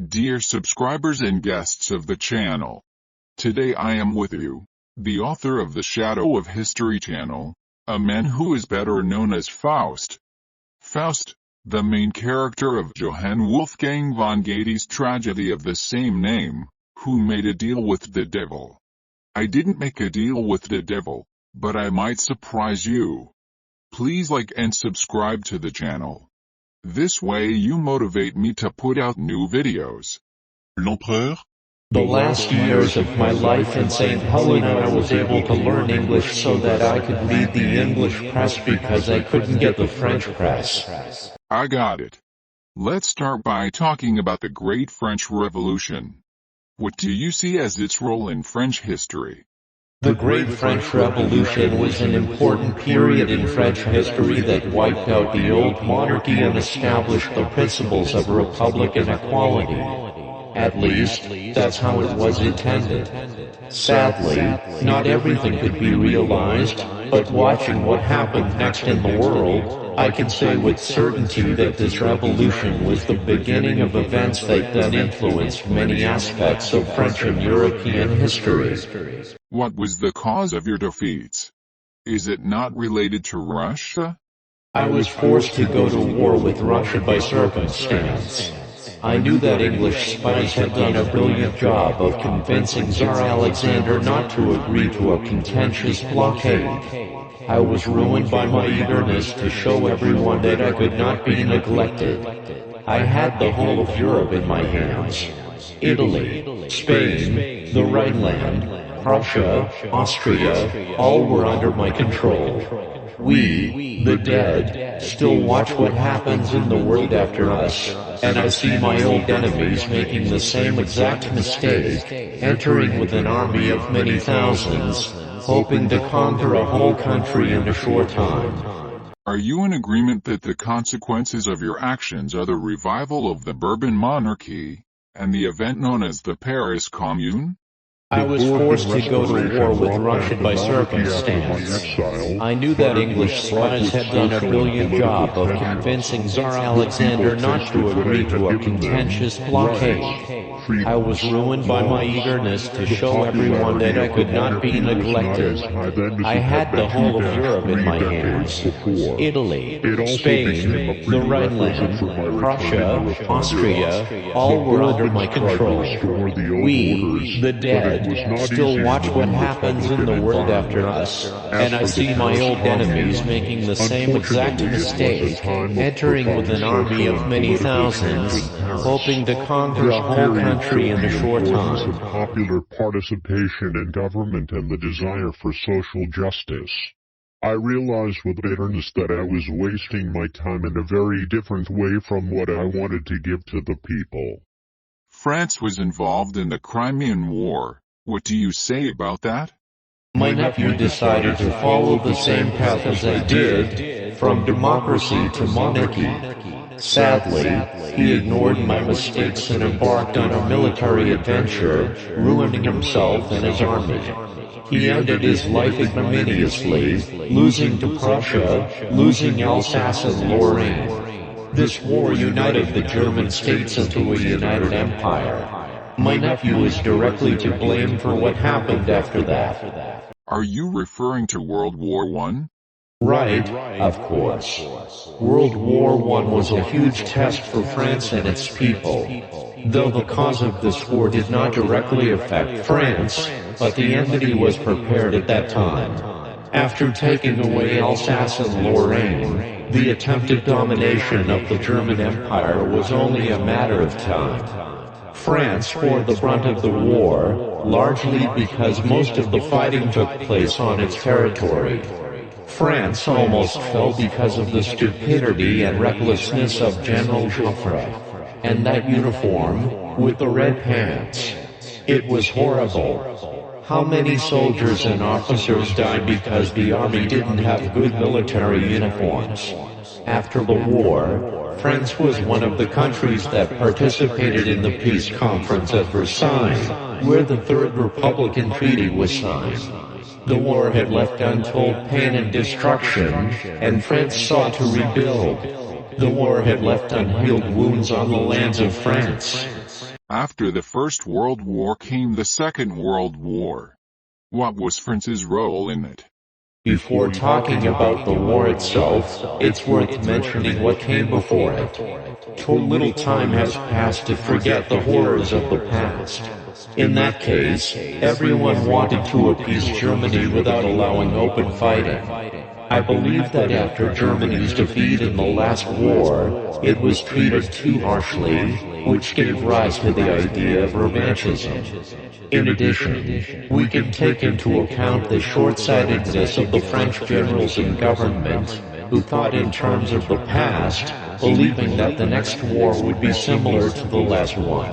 Dear subscribers and guests of the channel, today I am with you, the author of the Shadow of History channel, a man who is better known as Faust. Faust, the main character of Johann Wolfgang von Goethe's tragedy of the same name, who made a deal with the devil. I didn't make a deal with the devil, but I might surprise you. Please like and subscribe to the channel. This way you motivate me to put out new videos. L'Empereur? The last years of my life in St. Helena I was able to learn English so that I could read the English press because I couldn't get the French press. I got it. Let's start by talking about the Great French Revolution. What do you see as its role in French history? The Great French Revolution was an important period in French history that wiped out the old monarchy and established the principles of republic and equality. At least, that's how it was intended. Sadly, not everything could be realized, but watching what happened next in the world, I can say with certainty that this revolution was the beginning of events that then influenced many aspects of French and European history. What was the cause of your defeats? Is it not related to Russia? I was forced to go to war with Russia by circumstance. I knew that English spies had done a brilliant job of convincing Tsar Alexander not to agree to a contentious blockade. I was ruined by my eagerness to show everyone that I could not be neglected. I had the whole of Europe in my hands. Italy, Spain, the Rhineland, Prussia, Austria, all were under my control. We, the dead, still watch what happens in the world after us, and I see my old enemies making the same exact mistake, entering with an army of many thousands, hoping to conquer a whole country in a short time. Are you in agreement that the consequences of your actions are the revival of the Bourbon monarchy, and the event known as the Paris Commune? I was forced to go to war with Russia by circumstance. I knew that English spies had done a brilliant job of convincing Tsar Alexander not to agree to a contentious blockade. I was ruined by my eagerness to show everyone that I could not be neglected. I had the whole of Europe in my hands. Italy, Spain, the Rhineland, Prussia, Austria, all were under my control. We, the dead, still watch what happens in the world after us, and I see my old enemies making the same exact mistake, entering with an army of many thousands, hoping to conquer a whole country in a short time. Popular participation in government and the desire for social justice. I realized with bitterness that I was wasting my time in a very different way from what I wanted to give to the people. France was involved in the Crimean War. What do you say about that? My nephew decided to follow the same path as I did, from democracy to monarchy. Sadly, he ignored my mistakes and embarked on a military adventure, ruining himself and his army. He ended his life ignominiously, losing to Prussia, losing Alsace and Lorraine. This war united the German states into a united empire. My nephew is directly to blame for what happened after that. Are you referring to World War I? Right, of course. World War I was a huge test for France and its people. Though the cause of this war did not directly affect France, but the entity was prepared at that time. After taking away Alsace and Lorraine, the attempted domination of the German Empire was only a matter of time. France bore the brunt of the war, largely because most of the fighting took place on its territory. France almost fell because of the stupidity and recklessness of General Joffre, and that uniform, with the red pants. It was horrible. How many soldiers and officers died because the army didn't have good military uniforms? After the war, France was one of the countries that participated in the peace conference at Versailles, where the Third Republican Treaty was signed. The war had left untold pain and destruction, and France sought to rebuild. The war had left unhealed wounds on the lands of France. After the First World War came the Second World War. What was France's role in it? Before talking about the war itself, it's worth mentioning what came before it. Too little time has passed to forget the horrors of the past. In that case, everyone wanted to appease Germany without allowing open fighting. I believe that after Germany's defeat in the last war, it was treated too harshly, which gave rise to the idea of revanchism. In addition, we can take into account the short-sightedness of the French generals and government, who thought in terms of the past, believing that the next war would be similar to the last one.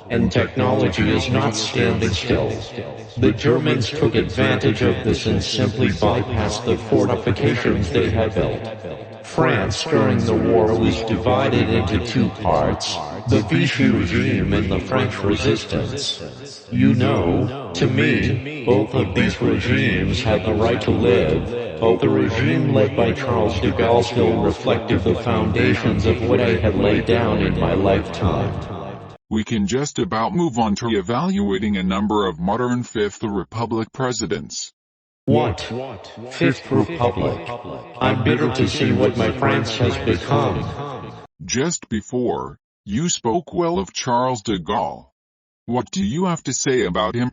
And technology is not standing still. The Germans took advantage of this and simply bypassed the fortifications they had built. France during the war was divided into two parts, the Vichy regime and the French resistance. You know, to me, both of these regimes had the right to live, but the regime led by Charles de Gaulle still reflected the foundations of what I had laid down in my lifetime. We can just about move on to evaluating a number of modern Fifth Republic presidents. What? Fifth Republic? I'm bitter to see what my France has become. Just before, you spoke well of Charles de Gaulle. What do you have to say about him?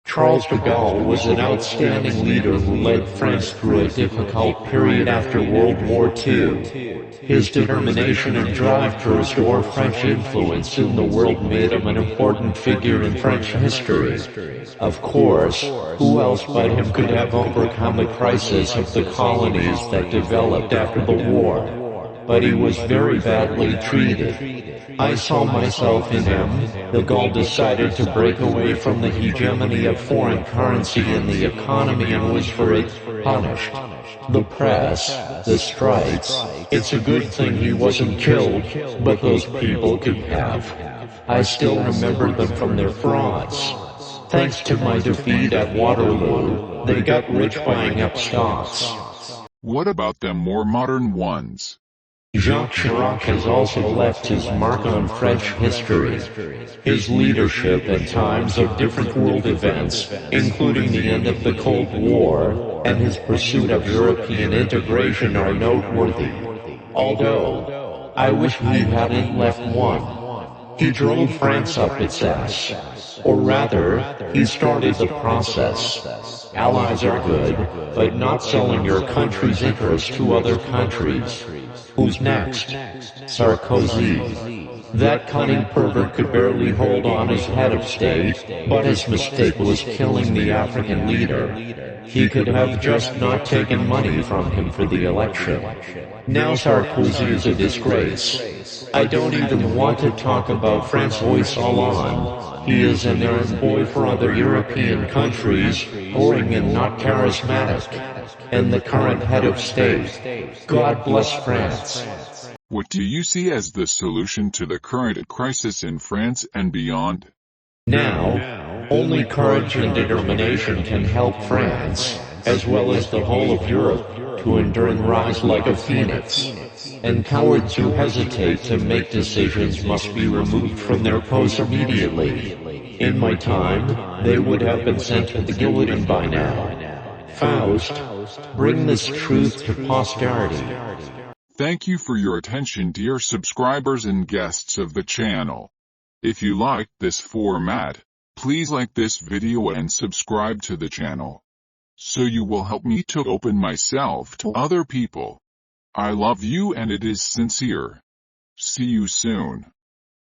Charles de Gaulle was an outstanding leader who led France through a difficult period after World War II. His determination and drive to restore French influence in the world made him an important figure in French history. Of course, who else but him could have overcome the crisis of the colonies that developed after the war? But he was very badly treated. I saw myself in him. De Gaulle decided to break away from the hegemony of foreign currency in the economy and was for it punished. The press, the strikes, it's a good thing he wasn't killed, but those people could have. I still remember them from their frauds. Thanks to my defeat at Waterloo, they got rich buying up stocks. What about the more modern ones? Jacques Chirac has also left his mark on French history. His leadership at times of different world events, including the end of the Cold War, and his pursuit of European integration are noteworthy. Although, I wish he hadn't left one. He drove France up its ass. Or rather, he started the process. Allies are good, but not selling your country's interests to other countries. Who's next? Sarkozy. That cunning pervert could barely hold on as head of state, but his mistake was killing the African leader. He could have just not taken money from him for the election. Now Sarkozy is a disgrace. I don't even want to talk about François Hollande. He is an errand boy for other European countries, boring and not charismatic. And the current head of state. God bless France. What do you see as the solution to the current crisis in France and beyond? Now, only courage and determination can help France, as well as the whole of Europe, to endure and rise like a phoenix. And cowards who hesitate to make decisions must be removed from their posts immediately. In my time, they would have been sent to the guillotine by now. Faust, bring this truth to posterity. Thank you for your attention, dear subscribers and guests of the channel. If you liked this format, please like this video and subscribe to the channel, so you will help me to open myself to other people. I love you and it is sincere. See you soon.